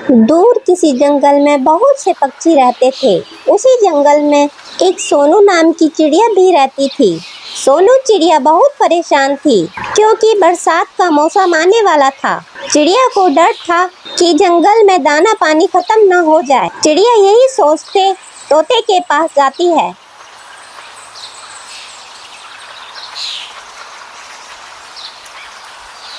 दूर किसी जंगल में बहुत से पक्षी रहते थे। उसी जंगल में एक सोनू नाम की चिड़िया भी रहती थी। सोनू चिड़िया बहुत परेशान थी क्योंकि बरसात का मौसम आने वाला था। चिड़िया को डर था कि जंगल में दाना पानी खत्म न हो जाए। चिड़िया यही सोचते तोते के पास जाती है।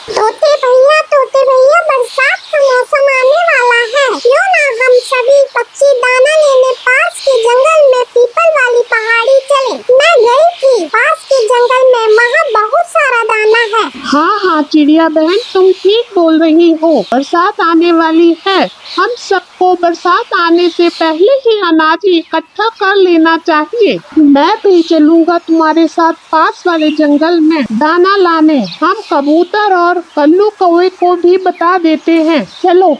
तोते भैया बरसात का मौसम आने वाला है, क्यों ना हम सभी पक्षी दाना लेने पास के जंगल में पीपल वाली पहाड़ी चले। मैं गई थी पास के जंगल में, वहाँ बहुत सारा दाना है। हाँ हाँ चिड़िया बहन, तुम ठीक बोल रही हो। बरसात आने वाली है, हम सबको बरसात आने से पहले ही अनाज इकट्ठा कर लेना चाहिए। मैं भी चलूँगा तुम्हारे साथ पास वाले जंगल में दाना लाने। हम कबूतर और कल्लू कौवे को भी बता देते हैं, चलो।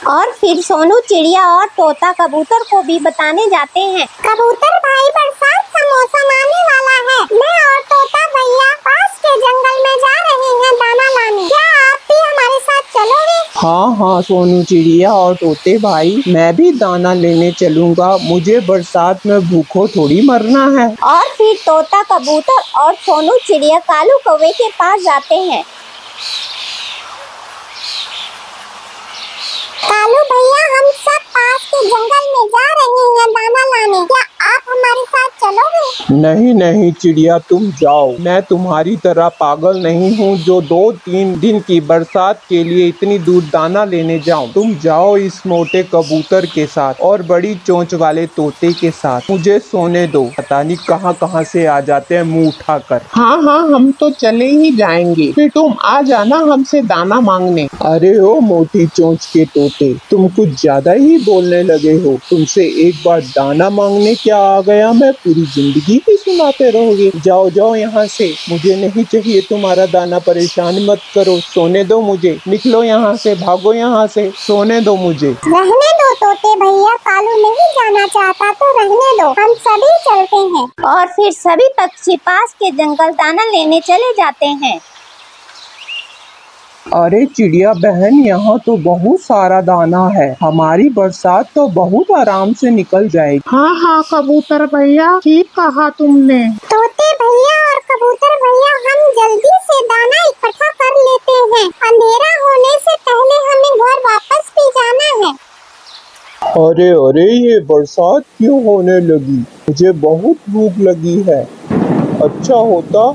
और फिर सोनू चिड़िया और तोता कबूतर को भी बताने जाते हैं। कबूतर भाई, बरसात का मौसम आने वाला है। मैं और तोता भैया पास के जंगल में जा रहे हैं दाना लाने। क्या आप भी हमारे साथ चलोगे? हाँ हाँ सोनू चिड़िया और तोते भाई, मैं भी दाना लेने चलूँगा। मुझे बरसात में भूखों थोड़ी मरना है। और फिर तोता कबूतर और सोनू चिड़िया कालू कौवे के पास जाते हैं। कालू भैया, हम सब पास के जंगल में जा रहे हैं दाना लाने। क्या आप हमारे साथ चलोगे? नहीं नहीं चिड़िया, तुम जाओ। मैं तुम्हारी तरह पागल नहीं हूँ जो 2-3 दिन की बरसात के लिए इतनी दूर दाना लेने जाऊँ। तुम जाओ इस मोटे कबूतर के साथ और बड़ी चोंच वाले तोते के साथ। मुझे सोने दो, पता नहीं कहाँ कहाँ से आ जाते हैं मुँह उठाकर। हाँ हाँ, हम तो चले ही जाएंगे, फिर तुम आ जाना हमसे दाना मांगने। अरे ओ मोटी चोंच के तोते, तुम कुछ ज्यादा ही बोलने लगे हो। तुमसे एक बार दाना मांगने क्या आ गया, मैं पूरी जिंदगी ही सुनाते रहोगे। जाओ जाओ यहाँ से, मुझे नहीं चाहिए तुम्हारा दाना। परेशान मत करो, सोने दो मुझे। निकलो यहाँ से, भागो यहाँ से, सोने दो मुझे। रहने दो तोते भैया, कालू नहीं जाना चाहता तो रहने दो, हम सभी चलते हैं। और फिर सभी पक्षी पास के जंगल दाना लेने चले जाते हैं। अरे चिड़िया बहन, यहाँ तो बहुत सारा दाना है। हमारी बरसात तो बहुत आराम से निकल जाएगी। हाँ हाँ कबूतर भैया, ठीक कहा तुमने। तोते भैया और कबूतर भैया, हम जल्दी से दाना इकट्ठा कर लेते हैं। अंधेरा होने से पहले हमें घर वापस भी जाना है। अरे अरे, ये बरसात क्यों होने लगी? मुझे बहुत भूख लगी है। अच्छा होता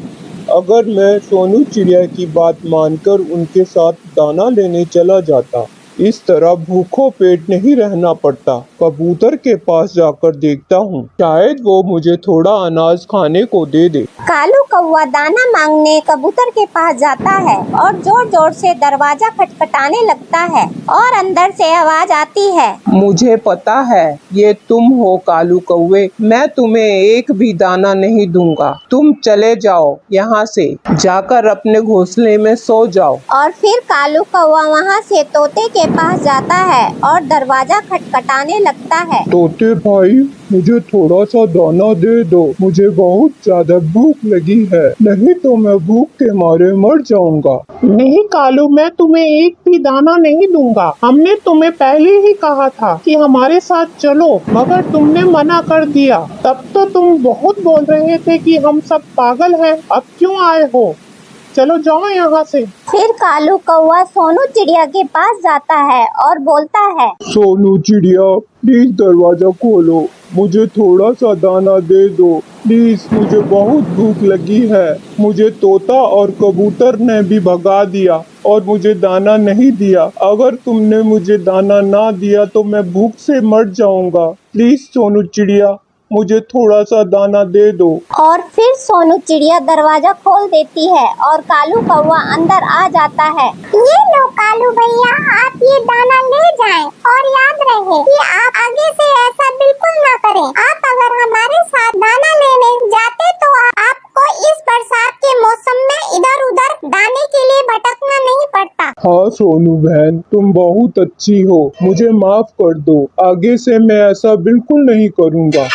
अगर मैं सोनू चिड़िया की बात मानकर उनके साथ दाना लेने चला जाता। इस तरह भूखों पेट नहीं रहना पड़ता। कबूतर के पास जाकर देखता हूँ, शायद वो मुझे थोड़ा अनाज खाने को दे दे। कालू कौवा दाना मांगने कबूतर के पास जाता है और जोर जोर से दरवाजा खटखटाने लगता है और अंदर से आवाज आती है, मुझे पता है ये तुम हो कालू कौवे। मैं तुम्हें एक भी दाना नहीं दूंगा। तुम चले जाओ यहाँ से, जाकर अपने घोंसले में सो जाओ। और फिर कालू कौवा वहाँ से तोते के पास जाता है और दरवाजा खटखटाने लगता है। तोते भाई, मुझे थोड़ा सा दाना दे दो। मुझे बहुत ज्यादा भूख लगी है, नहीं तो मैं भूख के मारे मर जाऊंगा। नहीं कालू, मैं तुम्हें एक भी दाना नहीं दूंगा। हमने तुम्हें पहले ही कहा था कि हमारे साथ चलो, मगर तुमने मना कर दिया। तब तो तुम बहुत बोल रहे थे कि हम सब पागल हैं। अब क्यों आए हो? चलो जाओ यहाँ से। फिर कालू कौवा सोनू चिड़िया के पास जाता है और बोलता है, सोनू चिड़िया, प्लीज दरवाजा खोलो। मुझे थोड़ा सा दाना दे दो प्लीज। मुझे बहुत भूख लगी है। मुझे तोता और कबूतर ने भी भगा दिया और मुझे दाना नहीं दिया। अगर तुमने मुझे दाना ना दिया तो मैं भूख से मर जाऊंगा। प्लीज सोनू चिड़िया, मुझे थोड़ा सा दाना दे दो। और फिर सोनू चिड़िया दरवाजा खोल देती है और कालू कौवा अंदर आ जाता है। ये लो कालू भैया, आप ये दाना ले जाएं और याद रहे कि आप आगे से ऐसा बिल्कुल ना करें। आप अगर हमारे साथ दाना लेने जाते तो आपको इस बरसात के मौसम में इधर उधर दाने के लिए भटकना नहीं पड़ता। हाँ सोनू बहन, तुम बहुत अच्छी हो। मुझे माफ कर दो। आगे से मैं ऐसा बिल्कुल नहीं करूँगा।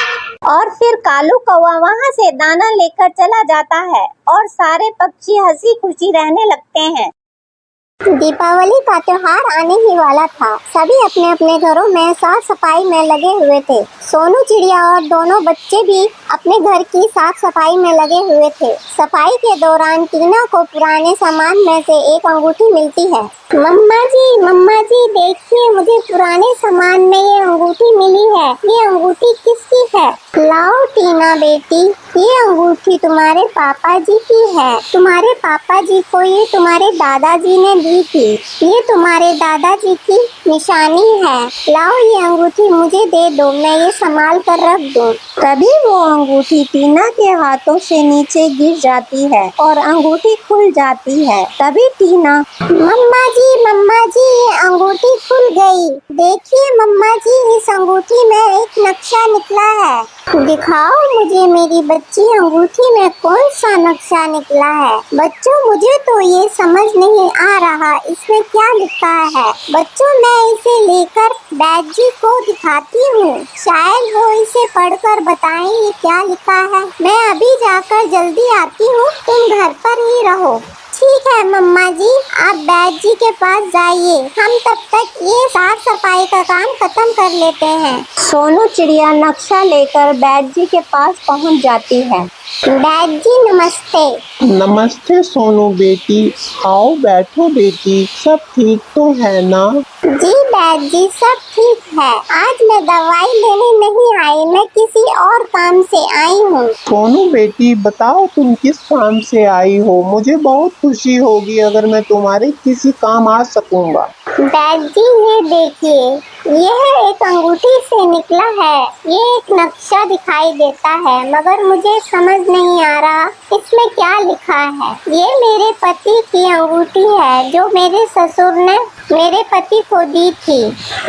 और फिर कालू कौवा वहाँ से दाना लेकर चला जाता है और सारे पक्षी हंसी खुशी रहने लगते हैं। दीपावली का त्योहार आने ही वाला था। सभी अपने अपने घरों में साफ सफाई में लगे हुए थे। सोनू चिड़िया और दोनों बच्चे भी अपने घर की साफ सफाई में लगे हुए थे। सफाई के दौरान टीना को पुराने सामान में से एक अंगूठी मिलती है। मम्मा जी देखिए, मुझे पुराने सामान में ये अंगूठी मिली है। ये अंगूठी किसकी है? लाओ टीना बेटी, ये अंगूठी तुम्हारे पापा जी की है। तुम्हारे पापा जी को ये तुम्हारे दादाजी ने दी थी। ये तुम्हारे दादाजी की निशानी है। लाओ ये अंगूठी मुझे दे दो, मैं ये संभाल कर रख दूं। तभी वो अंगूठी टीना के हाथों से नीचे गिर जाती है और अंगूठी खुल जाती है। तभी टीना, मम्मा जी ये अंगूठी खुल गई। देखिए मम्मा जी, इस अंगूठी में एक नक्शा निकला है। दिखाओ मुझे मेरी बच्ची, अंगूठी में कौन सा नक्शा निकला है? बच्चों मुझे तो ये समझ नहीं आ रहा, इसमें क्या लिखा है? बच्चों मैं इसे लेकर बैद जी को दिखाती हूँ, शायद वो इसे पढ़कर बताएं ये क्या लिखा है। मैं अभी जाकर जल्दी आती हूँ, तुम घर पर ही रहो। ठीक है मम्मा जी, आप बैद जी के पास जाइए, हम तब तक ये साफ सफाई का काम खत्म कर लेते हैं। सोनू चिड़िया नक्शा लेकर बैद जी के पास पहुंच जाती है। बैद जी नमस्ते। नमस्ते सोनू बेटी, आओ बैठो बेटी, सब ठीक तो है ना? जी बैद जी सब ठीक है। आज मैं दवाई लेने नहीं आई, मैं किसी और काम से आई हूँ। सोनू बेटी बताओ तुम किस काम से आई हो? मुझे बहुत खुशी होगी अगर मैं तुम्हारे किसी काम आ सकूंगा। बैद जी ये देखिए, यह एक अंगूठी से निकला है। ये एक नक्शा दिखाई देता है, मगर मुझे समझ नहीं आ रहा इसमें क्या लिखा है। ये मेरे पति की अंगूठी है जो मेरे ससुर ने मेरे पति को दी थी।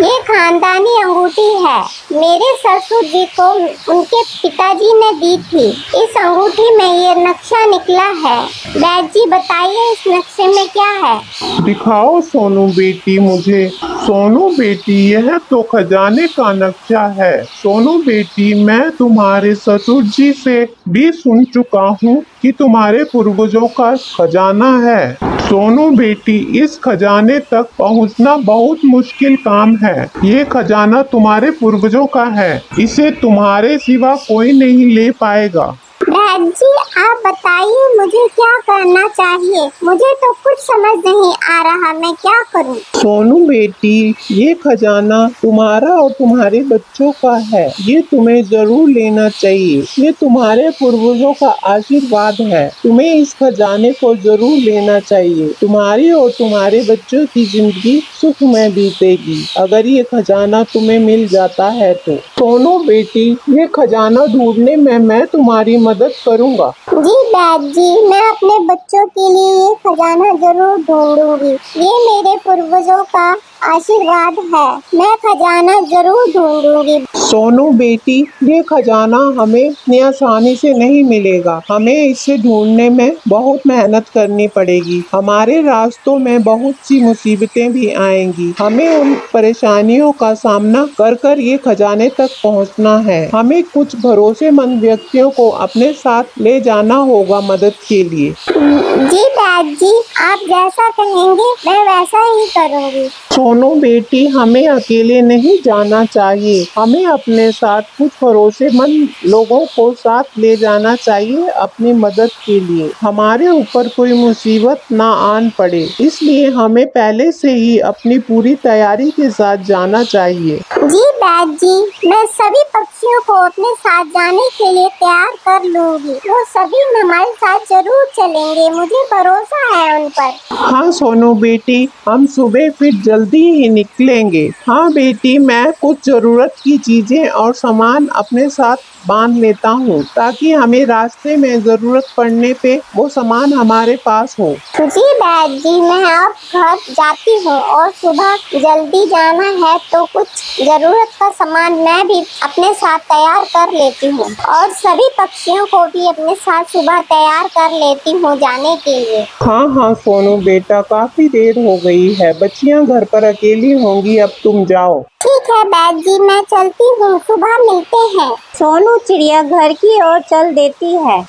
ये खानदानी अंगूठी है, मेरे ससुर जी को उनके पिताजी ने दी थी। इस अंगूठी में ये नक्शा निकला है। बैद जी बताइए इस नक्शे में क्या है? दिखाओ सोनू बेटी मुझे। सोनू बेटी यह तो खजाने का नक्शा है। सोनू बेटी मैं तुम्हारे ससुर जी से भी सुन चुका हूँ कि तुम्हारे पूर्वजों का खजाना है। सोनू बेटी इस खजाने तक पहुंचना बहुत मुश्किल काम है। ये खजाना तुम्हारे पूर्वजों का है, इसे तुम्हारे सिवा कोई नहीं ले पाएगा। बैद जी आप बताइए मुझे क्या करना चाहिए? मुझे तो कुछ समझ नहीं आ रहा, मैं क्या करूं? सोनू बेटी ये खजाना तुम्हारा और तुम्हारे बच्चों का है, ये तुम्हें जरूर लेना चाहिए। ये तुम्हारे पूर्वजों का आशीर्वाद है, तुम्हें इस खजाने को जरूर लेना चाहिए। तुम्हारी और तुम्हारे बच्चों की जिंदगी सुख में बीतेगी अगर ये खजाना तुम्हें मिल जाता है तो। सोनू बेटी ये खजाना ढूंढने में मैं तुम्हारी मदद करूंगा। जी बैद जी, मैं अपने बच्चों के लिए ये खजाना जरूर ढूंढूंगी। ये मेरे पूर्वजों का आशीर्वाद है, मैं खजाना जरूर ढूंढूंगी। सोनू बेटी ये खजाना हमें इतनी आसानी से नहीं मिलेगा, हमें इसे ढूंढने में बहुत मेहनत करनी पड़ेगी। हमारे रास्तों में बहुत सी मुसीबतें भी आएंगी, हमें उन परेशानियों का सामना कर कर ये खजाने तक पहुंचना है। हमें कुछ भरोसेमंद व्यक्तियों को अपने साथ ले जाना होगा मदद के लिए। जी बैद जी आप जैसा कहेंगे मैं वैसा ही करूंगी। सोनू बेटी हमें अकेले नहीं जाना चाहिए, हमें अपने साथ कुछ भरोसेमंद लोगों को साथ ले जाना चाहिए अपनी मदद के लिए। हमारे ऊपर कोई मुसीबत ना आन पड़े, इसलिए हमें पहले से ही अपनी पूरी तैयारी के साथ जाना चाहिए। जी बैद जी मैं सभी पक्षियों को अपने साथ जाने के लिए तैयार कर लूंगी, वो सभी हमारे साथ जरूर चलेंगे, मुझे भरोसा है उन पर। हाँ सोनू बेटी हम सुबह फिर जल्दी ही निकलेंगे। हाँ बेटी मैं कुछ जरूरत की चीजें और सामान अपने साथ बांध लेता हूँ ताकि हमें रास्ते में जरूरत पड़ने पे वो सामान हमारे पास हो। जी बैद जी मैं अब घर जाती हूँ और सुबह जल्दी जाना है तो कुछ जरूरत का सामान मैं भी अपने साथ तैयार कर लेती हूँ और सभी पक्षियों को भी अपने साथ सुबह तैयार कर लेती हूँ जाने के लिए। हाँ हाँ सोनू बेटा काफी देर हो गई है, बच्चियाँ घर पर अकेली होंगी, अब तुम जाओ। ठीक है बैद जी मैं चलती हूँ, सुबह मिलते हैं। सोनू चिड़िया घर की ओर चल देती है।